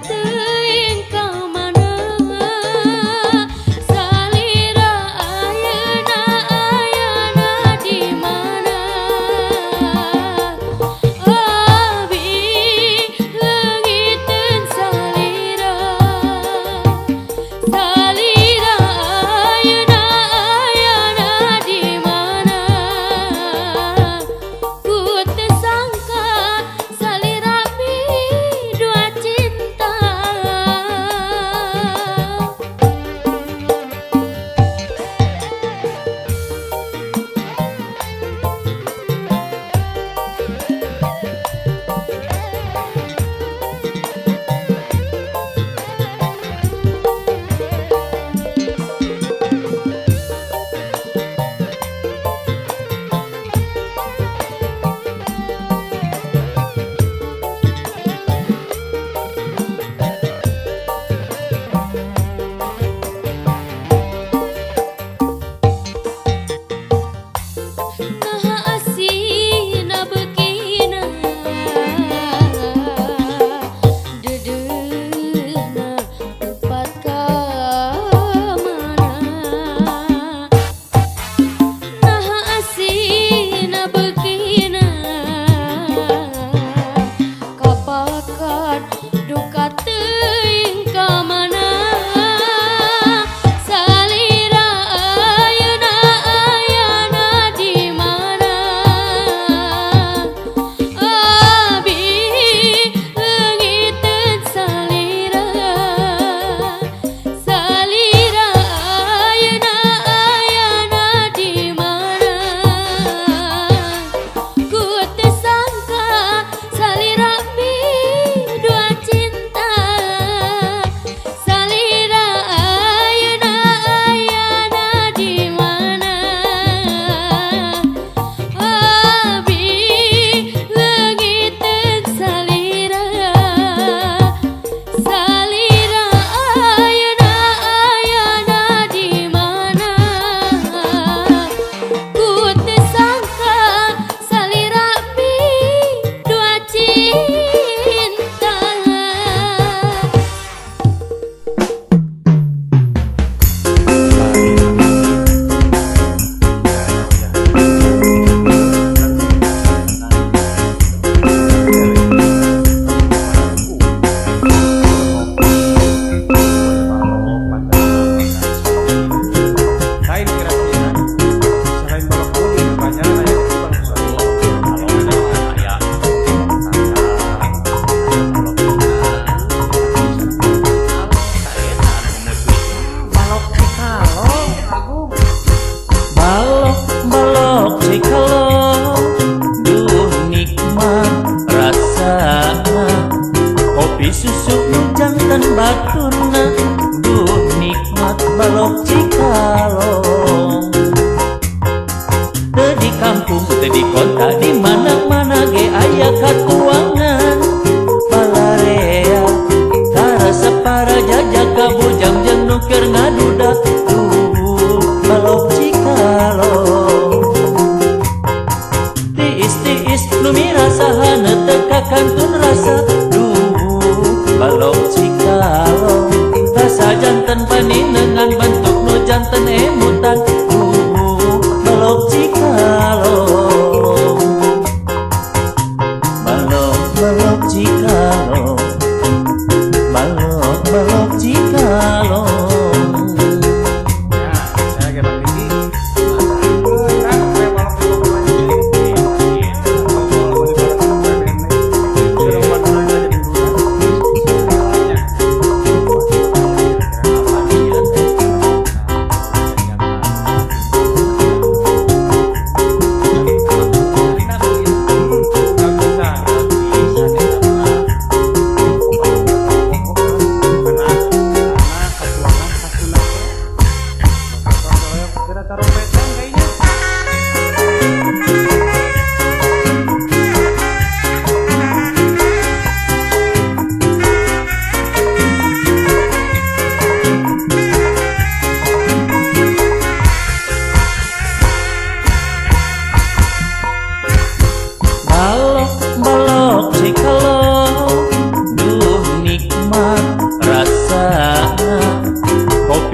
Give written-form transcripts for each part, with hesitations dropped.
teuing ka mana salira ayeuna di mana abi leungiteun salira ayeuna di mana ku teu sangka salira dua cinta. Naha asina beukina dedeuna tempat ka mana naha asina beukina kapakan duka teuing ka mana salira ayeuna di mana abi leungiteun salira ayeuna di mana ku teu sangka salira dua cinta salira ayeuna di mana abi leungiteun salira ayeuna di mana ku teu sangka salira dua cinta. Balok cikalong, duh nikmat rasana. Kopi susu nu janten baturna, duh nikmat balok cikalong. Teu di kampung, teu di kota, di mana-mana ge aya katuangan. Balarea, tarasa para jajak kabujang jeung nu keur ngaduda, balok cikalong. Tiis-tiis nu mirasahana teu kakantun rasa, balok cikalong. Rasa janten paninengan bentuk nu janten emutan, balok cikalong. Balok cikalong, balok cikalong.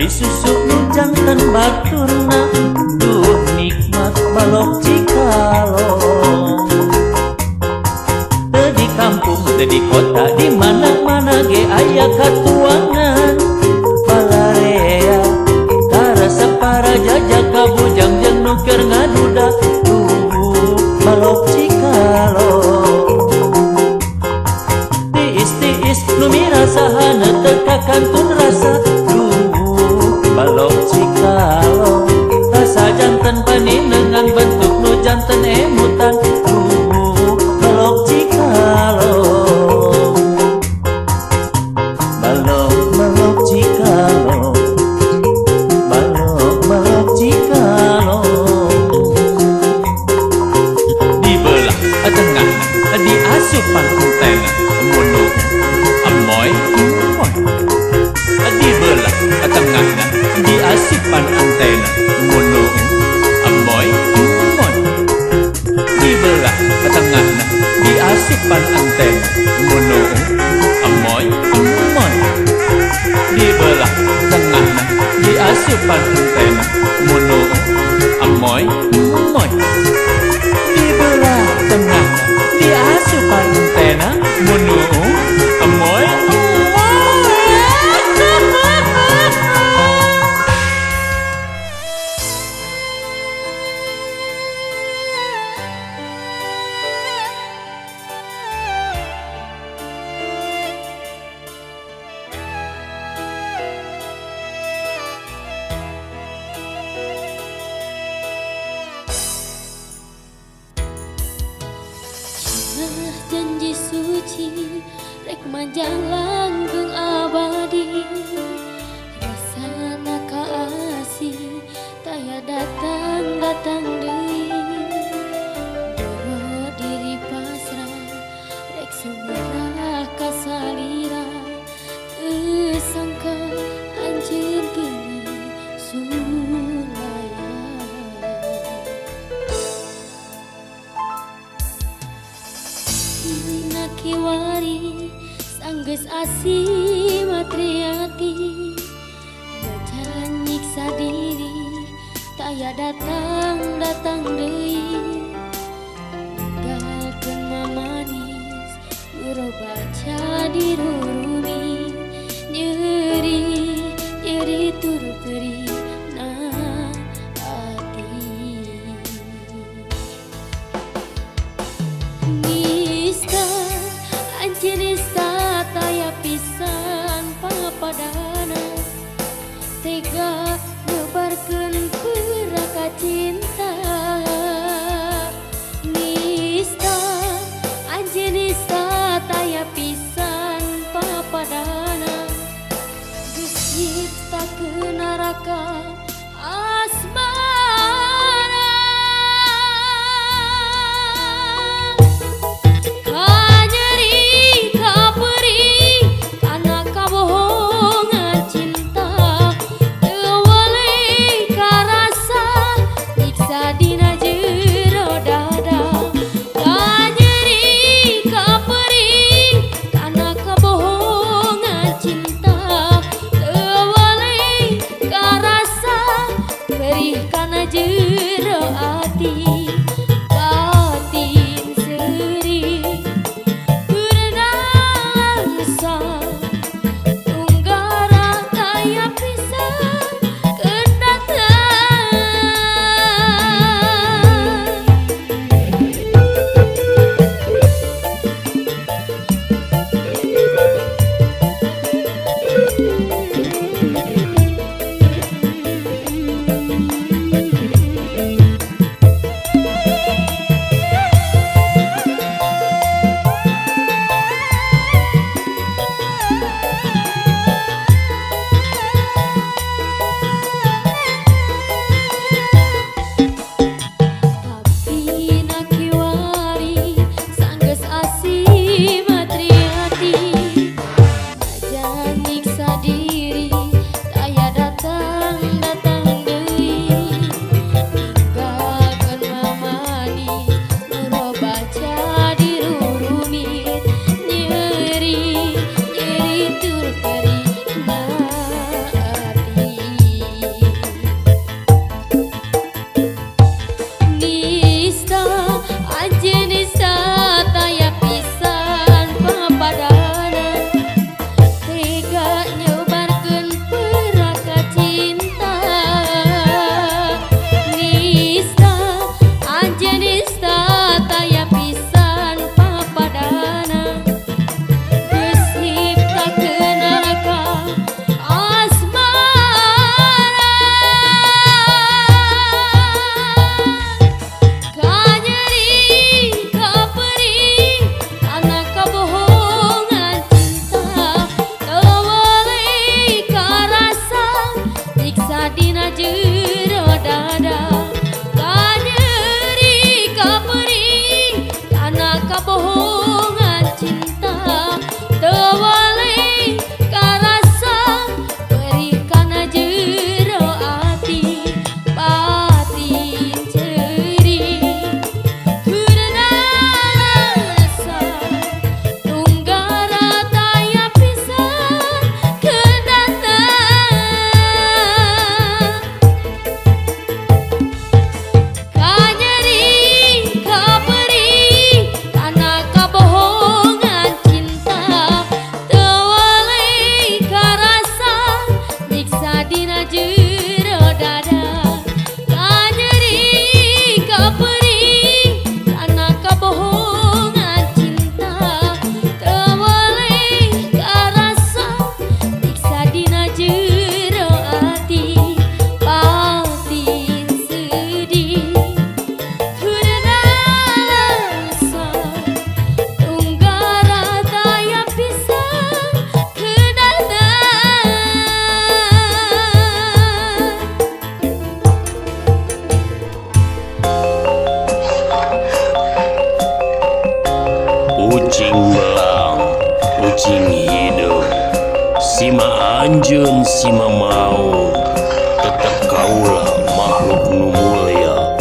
beli susu nu jantan baturna, duh nikmat balok Cikalong. Teu di kampung teu di kota di mana-mana ge aya katuangan, balarea tarasa para jajak kabujang jeung nu keur ngaduda, duh balok Cikalong. Tiis-tiis nu mirasahana teu kakantun rasa, balok Cikalong. Rasa jantan paninengan bentuk nu jantan emutan, balok Cikalong. Balok Cikalong, balok Cikalong. Di belah tengah di asupan entena munu amoy moy. Di belah tengahna di asupan antena munu amoy moy. Di belah tengahna di asupan antena munu amoy moy. Di belah tengahna di asupan antena munu amoy moy. Di belah tengahna di asupan antena munu amoy moy. Janji suci rek manjang langgeng abadi, rasana kaasih taya datang deui. Doro diri pasrah rek sumerah ka salira, teu sangka anjeun geuning sulaya. Dina kiwari sanggeus asih matriati, baca nyiksa diri taya datang deui. Ninggalkeun mamanis baca dirurumi, nyeri turu perih na hati. Nista taya pisan papadana, tega nyebarkeun peraka cinta. Nista taya pisan papadana, geus nyiptakeun neraka asmara. Cinta teu walei karasa anjeun si mamau tetep kaulah makhluk nu mulia.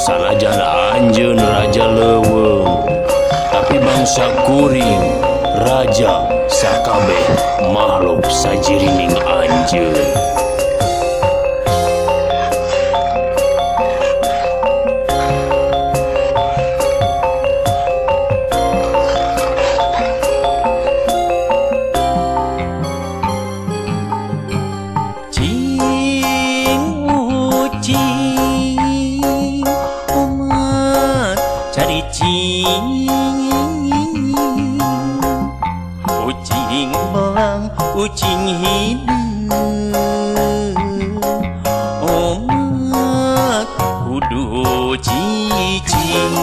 Sanajan anjeun raja leuweung, tapi bangsa kuring raja sakabeh makhluk sajirining anjeun. Ucing belang, ucing hidung, omat kudu cicing.